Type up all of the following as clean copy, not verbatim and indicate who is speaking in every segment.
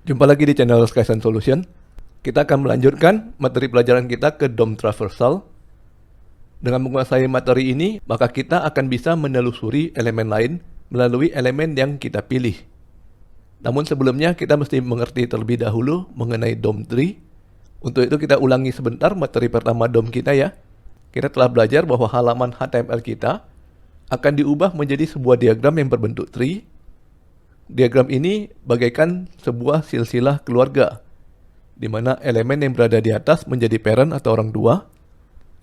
Speaker 1: Jumpa lagi di channel Skysen Solution. Kita akan melanjutkan materi pelajaran kita ke DOM Traversal. Dengan menguasai materi ini, maka kita akan bisa menelusuri elemen lain melalui elemen yang kita pilih. Namun sebelumnya kita mesti mengerti terlebih dahulu mengenai DOM tree. Untuk itu kita ulangi sebentar materi pertama DOM kita ya. Kita telah belajar bahwa halaman HTML kita akan diubah menjadi sebuah diagram yang berbentuk tree. Diagram ini bagaikan sebuah silsilah keluarga, di mana elemen yang berada di atas menjadi parent atau orang tua,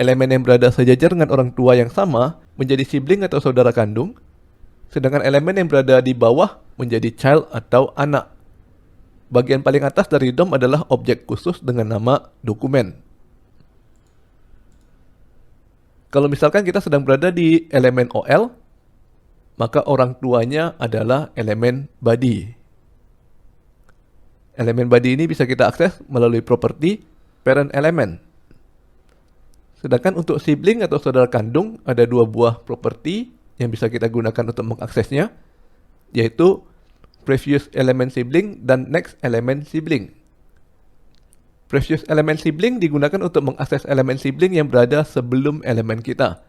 Speaker 1: elemen yang berada sejajar dengan orang tua yang sama menjadi sibling atau saudara kandung, sedangkan elemen yang berada di bawah menjadi child atau anak. Bagian paling atas dari DOM adalah objek khusus dengan nama dokumen. Kalau misalkan kita sedang berada di elemen OL, maka orang tuanya adalah elemen body. Elemen body ini bisa kita akses melalui properti parent element. Sedangkan untuk sibling atau saudara kandung ada dua buah properti yang bisa kita gunakan untuk mengaksesnya, yaitu previous element sibling dan next element sibling. Previous element sibling digunakan untuk mengakses elemen sibling yang berada sebelum elemen kita.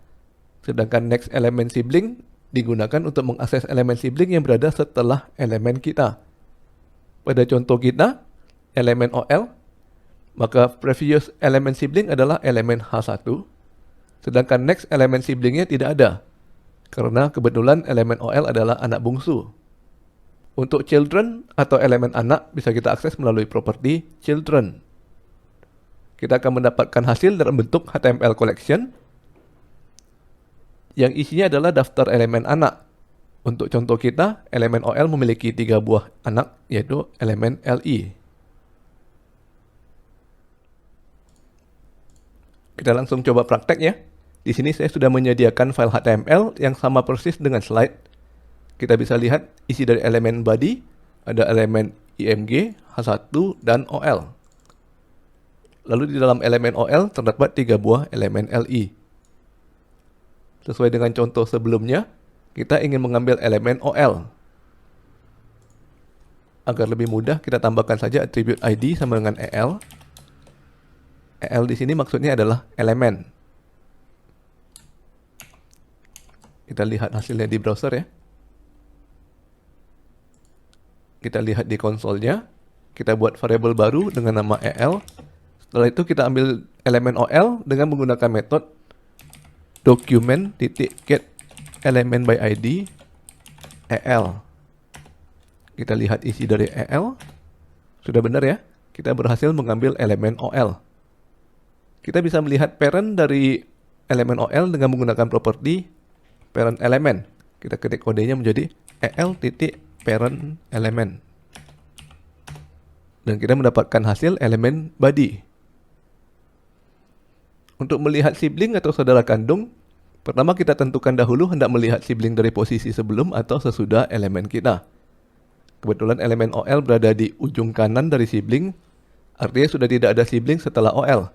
Speaker 1: Sedangkan next element sibling digunakan untuk mengakses elemen sibling yang berada setelah elemen kita. Pada contoh kita, elemen OL, maka previous element sibling adalah elemen H1, sedangkan next element siblingnya tidak ada, karena kebetulan elemen OL adalah anak bungsu. Untuk children atau elemen anak bisa kita akses melalui properti children. Kita akan mendapatkan hasil dalam bentuk HTML collection, yang isinya adalah daftar elemen anak. Untuk contoh kita, elemen OL memiliki 3 buah anak, yaitu elemen LI. Kita langsung coba praktek ya. Di sini saya sudah menyediakan file HTML yang sama persis dengan slide. Kita bisa lihat isi dari elemen body, ada elemen IMG, H1, dan OL. Lalu di dalam elemen OL terdapat 3 buah elemen LI. Sesuai dengan contoh sebelumnya, kita ingin mengambil elemen OL. Agar lebih mudah, kita tambahkan saja atribut ID sama dengan EL. EL di sini maksudnya adalah elemen. Kita lihat hasilnya di browser ya. Kita lihat di konsolnya. Kita buat variabel baru dengan nama EL. Setelah itu kita ambil elemen OL dengan menggunakan metode document.get element by ID EL. Kita lihat isi dari EL. Sudah benar ya? Kita berhasil mengambil elemen OL. Kita bisa melihat parent dari elemen OL dengan menggunakan properti parent element. Kita ketik kodenya menjadi EL.parent element. Dan kita mendapatkan hasil elemen body. Untuk melihat sibling atau saudara kandung, pertama kita tentukan dahulu hendak melihat sibling dari posisi sebelum atau sesudah elemen kita. Kebetulan elemen OL berada di ujung kanan dari sibling, artinya sudah tidak ada sibling setelah OL.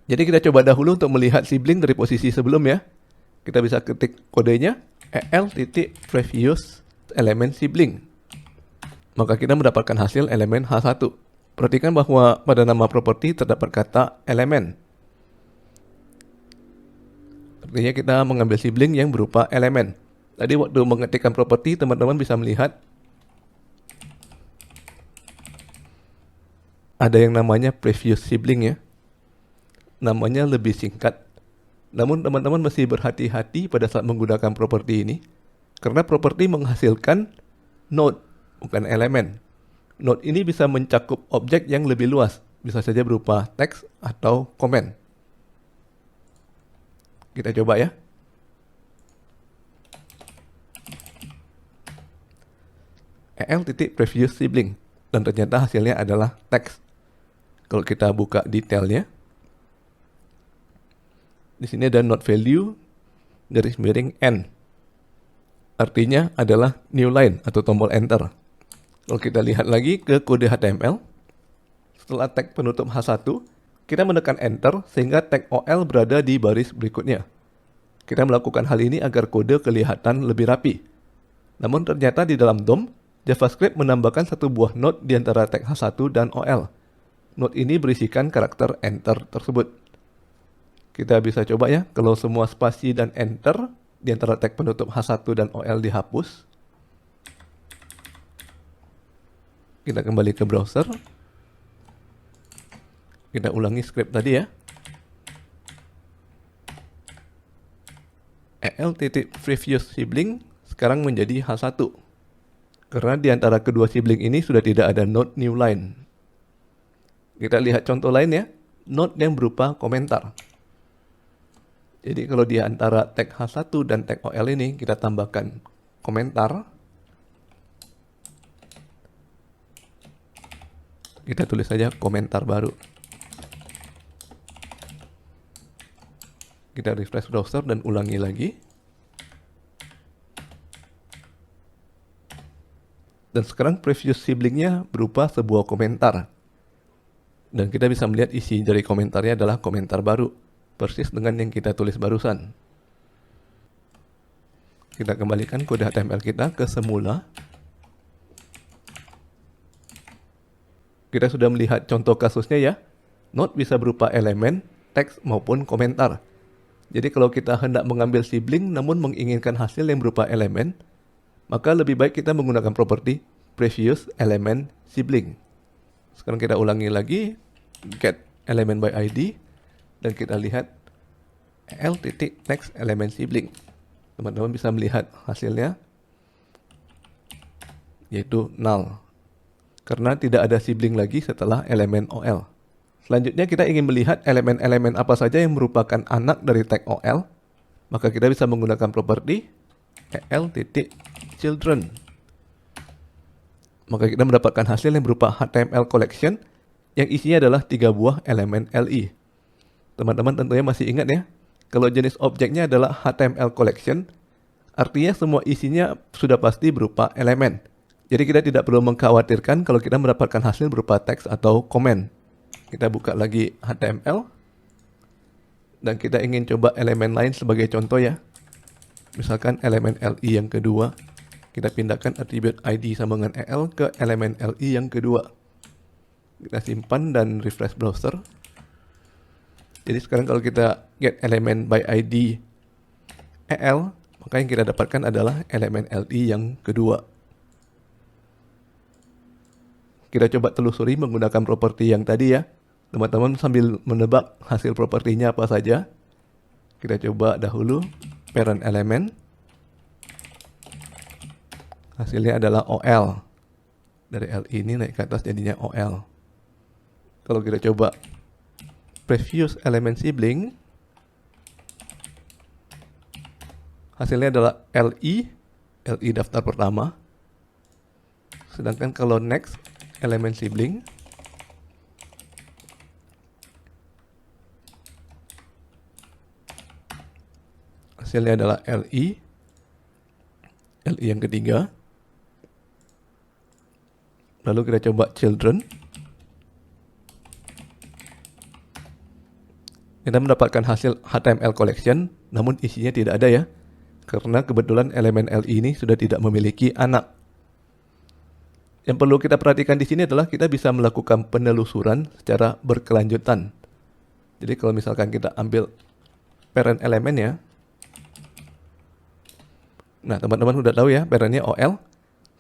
Speaker 1: Jadi kita coba dahulu untuk melihat sibling dari posisi sebelum ya. Kita bisa ketik kodenya EL.previous element sibling. Maka kita mendapatkan hasil elemen H1. Perhatikan bahwa pada nama properti terdapat kata elemen. Artinya kita mengambil sibling yang berupa elemen. Tadi waktu mengetikkan properti, teman-teman bisa melihat ada yang namanya previous sibling ya. Namanya lebih singkat. Namun teman-teman mesti berhati-hati pada saat menggunakan properti ini. Karena properti menghasilkan node, bukan elemen. Node ini bisa mencakup objek yang lebih luas. Bisa saja berupa teks atau komen. Kita coba ya. EL.previous sibling. Dan ternyata hasilnya adalah teks. Kalau kita buka detailnya, di sini ada not value garis miring n. Artinya adalah new line atau tombol enter. Kalau kita lihat lagi ke kode HTML, setelah tag penutup H1, kita menekan enter sehingga tag OL berada di baris berikutnya. Kita melakukan hal ini agar kode kelihatan lebih rapi. Namun ternyata di dalam DOM JavaScript menambahkan satu buah node di antara tag H1 dan OL. Node ini berisikan karakter enter tersebut. Kita bisa coba ya, kalau semua spasi dan enter di antara tag penutup H1 dan OL dihapus. Kita kembali ke browser. Kita ulangi script tadi ya. el.previous sibling sekarang menjadi H1. Karena di antara kedua sibling ini sudah tidak ada node new line. Kita lihat contoh lain ya, node yang berupa komentar. Jadi kalau di antara tag H1 dan tag OL ini kita tambahkan komentar. Kita tulis saja komentar baru. Kita refresh browser dan ulangi lagi. Dan sekarang previous siblingnya berupa sebuah komentar. Dan kita bisa melihat isi dari komentarnya adalah komentar baru. Persis dengan yang kita tulis barusan. Kita kembalikan kode HTML kita ke semula. Kita sudah melihat contoh kasusnya ya. Node bisa berupa elemen, teks maupun komentar. Jadi kalau kita hendak mengambil sibling namun menginginkan hasil yang berupa elemen, maka lebih baik kita menggunakan properti previous element sibling. Sekarang kita ulangi lagi, get element by ID, dan kita lihat l.next element sibling. Teman-teman bisa melihat hasilnya, yaitu null. Karena tidak ada sibling lagi setelah elemen OL. Selanjutnya kita ingin melihat elemen-elemen apa saja yang merupakan anak dari tag OL. Maka kita bisa menggunakan properti el.children. Maka kita mendapatkan hasil yang berupa HTML collection yang isinya adalah 3 buah elemen LI. Teman-teman tentunya masih ingat ya, kalau jenis objeknya adalah HTML collection, artinya semua isinya sudah pasti berupa elemen. Jadi kita tidak perlu mengkhawatirkan kalau kita mendapatkan hasil berupa teks atau komen. Kita buka lagi HTML. Dan kita ingin coba elemen lain sebagai contoh ya. Misalkan elemen LI yang kedua. Kita pindahkan atribut ID sama dengan EL ke elemen LI yang kedua. Kita simpan dan refresh browser. Jadi sekarang kalau kita get elemen by ID EL, maka yang kita dapatkan adalah elemen LI yang kedua. Kita coba telusuri menggunakan properti yang tadi ya. Teman-teman sambil menebak hasil propertinya apa saja. Kita coba dahulu parent element. Hasilnya adalah OL. Dari LI ini naik ke atas jadinya OL. Kalau kita coba previous element sibling, hasilnya adalah LI daftar pertama. Sedangkan kalau next element sibling, hasilnya adalah LI yang ketiga. Lalu kita coba children. Kita mendapatkan hasil HTML collection, namun isinya tidak ada ya. Karena kebetulan elemen LI ini sudah tidak memiliki anak. Yang perlu kita perhatikan di sini adalah kita bisa melakukan penelusuran secara berkelanjutan. Jadi kalau misalkan kita ambil parent elemennya, nah teman-teman sudah tahu ya parentnya OL,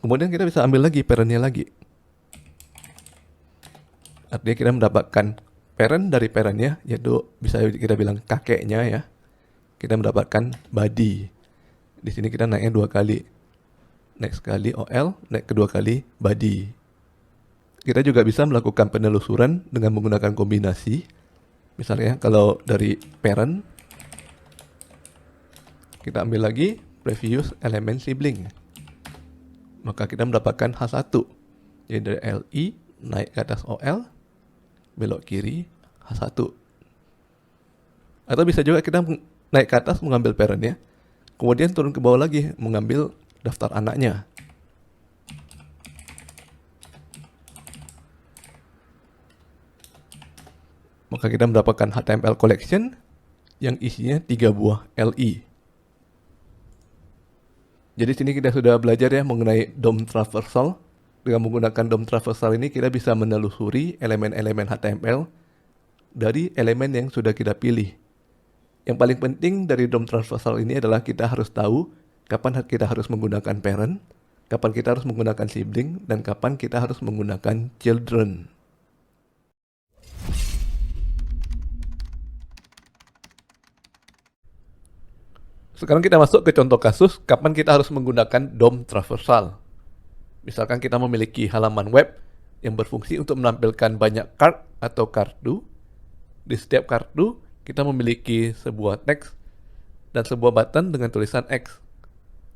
Speaker 1: kemudian kita bisa ambil lagi parentnya lagi. Artinya kita mendapatkan parent dari parentnya, yaitu bisa kita bilang kakeknya ya. Kita mendapatkan body. Di sini kita naiknya 2 kali. Naik sekali OL, naik kedua kali body. Kita juga bisa melakukan penelusuran dengan menggunakan kombinasi. Misalnya kalau dari parent, kita ambil lagi previous element sibling. Maka kita mendapatkan H1. Jadi dari LI naik ke atas OL, belok kiri H1. Atau bisa juga kita naik ke atas mengambil parentnya, kemudian turun ke bawah lagi mengambil daftar anaknya. Maka kita mendapatkan HTML collection yang isinya 3 buah LI. Jadi sini kita sudah belajar ya mengenai DOM traversal. Dengan menggunakan DOM traversal ini kita bisa menelusuri elemen-elemen HTML dari elemen yang sudah kita pilih. Yang paling penting dari DOM traversal ini adalah kita harus tahu kapan kita harus menggunakan parent, kapan kita harus menggunakan sibling, dan kapan kita harus menggunakan children. Sekarang kita masuk ke contoh kasus kapan kita harus menggunakan DOM traversal. Misalkan kita memiliki halaman web yang berfungsi untuk menampilkan banyak card atau kartu. Di setiap kartu, kita memiliki sebuah teks dan sebuah button dengan tulisan X.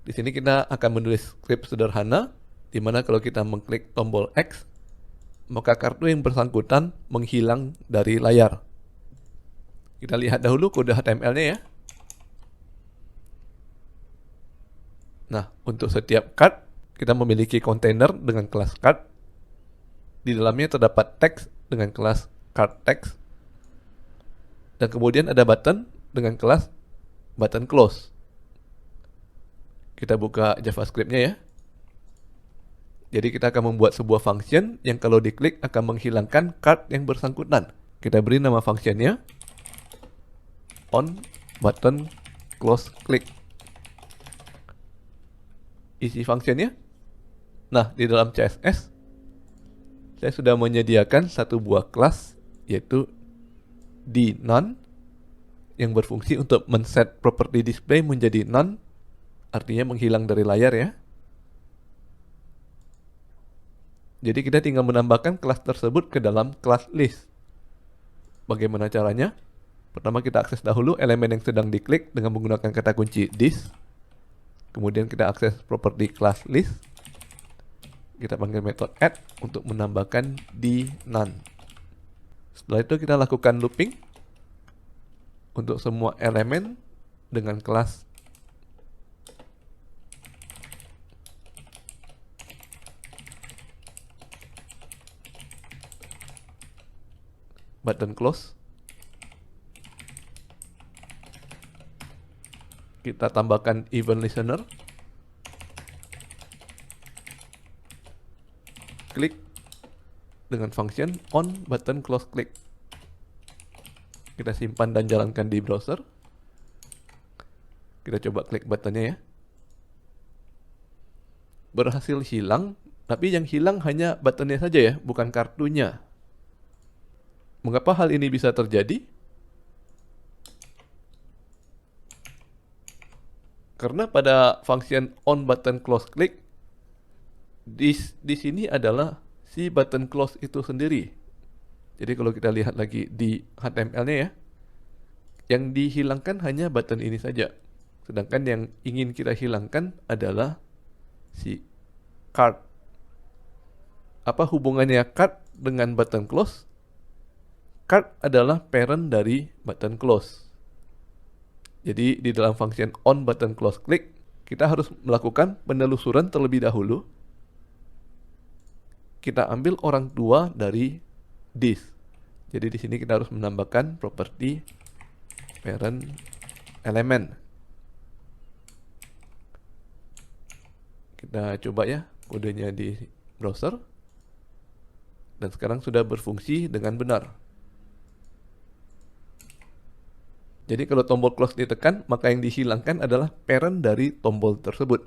Speaker 1: Di sini kita akan menulis script sederhana, di mana kalau kita mengklik tombol X, maka kartu yang bersangkutan menghilang dari layar. Kita lihat dahulu kode HTML-nya ya. Nah, untuk setiap card, kita memiliki kontainer dengan kelas card. Di dalamnya terdapat teks dengan kelas card text. Dan kemudian ada button dengan kelas button close. Kita buka JavaScript-nya ya. Jadi kita akan membuat sebuah function yang kalau diklik akan menghilangkan card yang bersangkutan. Kita beri nama functionnya on button close click. Isi functionnya. Nah, di dalam CSS saya sudah menyediakan satu buah kelas yaitu dNone yang berfungsi untuk men-set property display menjadi none, artinya menghilang dari layar ya. Jadi kita tinggal menambahkan kelas tersebut ke dalam kelas list. Bagaimana caranya? Pertama kita akses dahulu elemen yang sedang diklik dengan menggunakan kata kunci this. Kemudian kita akses property class list. Kita panggil metode add untuk menambahkan dNone. Setelah itu kita lakukan looping untuk semua elemen dengan kelas button close. Kita tambahkan event listener. Klik dengan function on button close click. Kita simpan dan jalankan di browser. Kita coba klik buttonnya ya. Berhasil hilang, tapi yang hilang hanya buttonnya saja ya, bukan kartunya. Mengapa hal ini bisa terjadi? Karena pada function on button close click di sini adalah si button close itu sendiri. Jadi kalau kita lihat lagi di HTML-nya ya, yang dihilangkan hanya button ini saja. Sedangkan yang ingin kita hilangkan adalah si card. Apa hubungannya card dengan button close? Card adalah parent dari button close. Jadi di dalam function on button close click, kita harus melakukan penelusuran terlebih dahulu. Kita ambil orang tua dari this. Jadi di sini kita harus menambahkan properti parent element. Kita coba ya kodenya di browser. Dan sekarang sudah berfungsi dengan benar. Jadi kalau tombol close ditekan, maka yang dihilangkan adalah parent dari tombol tersebut.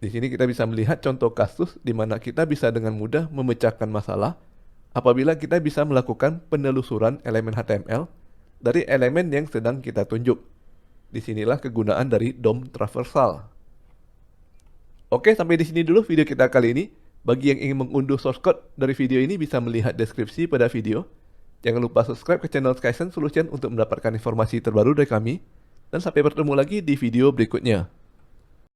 Speaker 1: Di sini kita bisa melihat contoh kasus di mana kita bisa dengan mudah memecahkan masalah apabila kita bisa melakukan penelusuran elemen HTML dari elemen yang sedang kita tunjuk. Disinilah kegunaan dari DOM traversal. Oke, sampai di sini dulu video kita kali ini. Bagi yang ingin mengunduh source code dari video ini bisa melihat deskripsi pada video. Jangan lupa subscribe ke channel Skysense Solution untuk mendapatkan informasi terbaru dari kami. Dan sampai bertemu lagi di video berikutnya.